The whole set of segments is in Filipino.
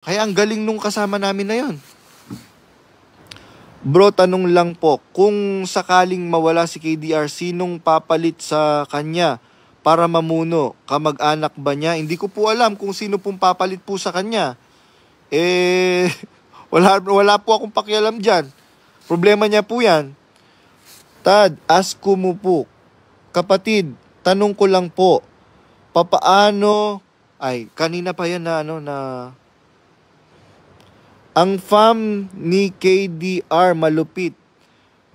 Kaya ang galing nung kasama namin na yon. Bro, tanong lang po, kung sakaling mawala si KDR, sinong papalit sa kanya para mamuno? Kamag-anak ba niya? Hindi ko po alam kung sino pong papalit po sa kanya. Wala po akong pakialam dyan. Problema niya po yan. Tad, ask ko mo po. Kapatid, tanong ko lang po, papaano, kanina pa yan na ang fam ni KDR malupit.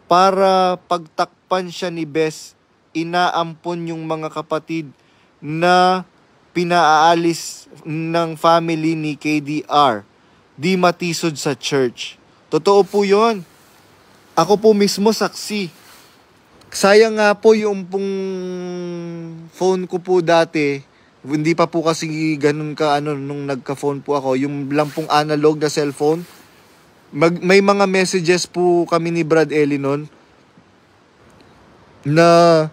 Para pagtakpan siya ni Bes, inaampon yung mga kapatid na pinaalis ng family ni KDR. Di matisod sa church. Totoo po yun. Ako po mismo saksi. Sayang nga po yung pong phone ko po dati. Hindi pa po kasi ganun ka nung nagka-phone po ako. Yung lang pong analog na cellphone. May mga messages po kami ni Brad Eli nun na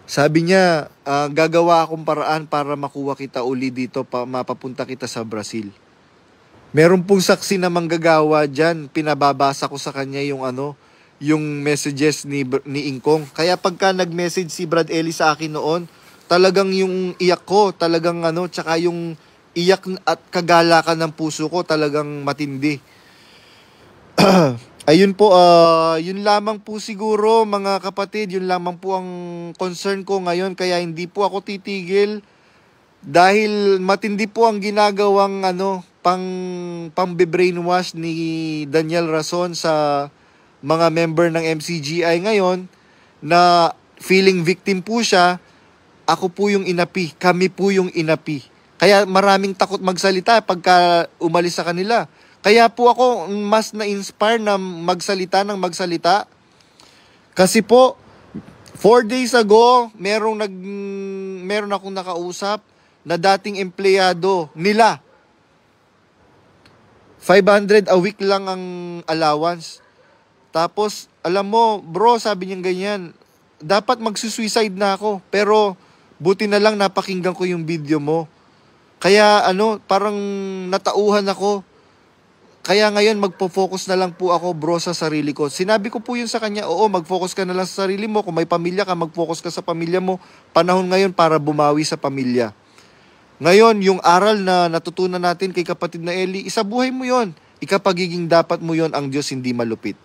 sabi niya, gagawa akong paraan para makuha kita uli dito, mapapunta kita sa Brazil. Meron pong saksi na manggagawa dyan. Pinababasa ko sa kanya yung messages ni Ingkong. Kaya pagka nag-message si Brad Eli sa akin noon, talagang yung iyak ko, talagang tsaka yung iyak at kagalakan ng puso ko, talagang matindi. Ayun po, yun lamang po siguro mga kapatid, yun lamang po ang concern ko ngayon, kaya hindi po ako titigil dahil matindi po ang ginagawang pang-brainwash ni Daniel Rason sa mga member ng MCGI ngayon na feeling victim po siya. Ako po yung inapi, kami po yung inapi. Kaya maraming takot magsalita pagka umalis sa kanila. Kaya po ako mas na-inspire na magsalita. Kasi po, 4 days ago, meron akong nakausap na dating empleyado nila. 500 a week lang ang allowance. Tapos, alam mo, bro, sabi niya ganyan, dapat magsusuicide na ako. Pero, buti na lang napakinggan ko yung video mo. Kaya parang natauhan ako. Kaya ngayon magpo-focus na lang po ako, bro, sa sarili ko. Sinabi ko po yun sa kanya, oo, mag-focus ka na lang sa sarili mo. Kung may pamilya ka, mag-focus ka sa pamilya mo. Panahon ngayon para bumawi sa pamilya. Ngayon, yung aral na natutunan natin kay kapatid na Eli, isabuhay mo yon. Ikapagiging dapat mo yon, ang Diyos hindi malupit.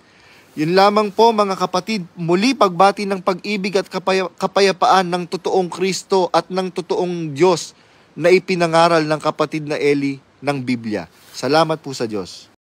Yun lamang po mga kapatid, muli pagbati ng pag-ibig at kapayapaan ng totoong Kristo at ng totoong Diyos na ipinangaral ng kapatid na Eli ng Biblia. Salamat po sa Diyos.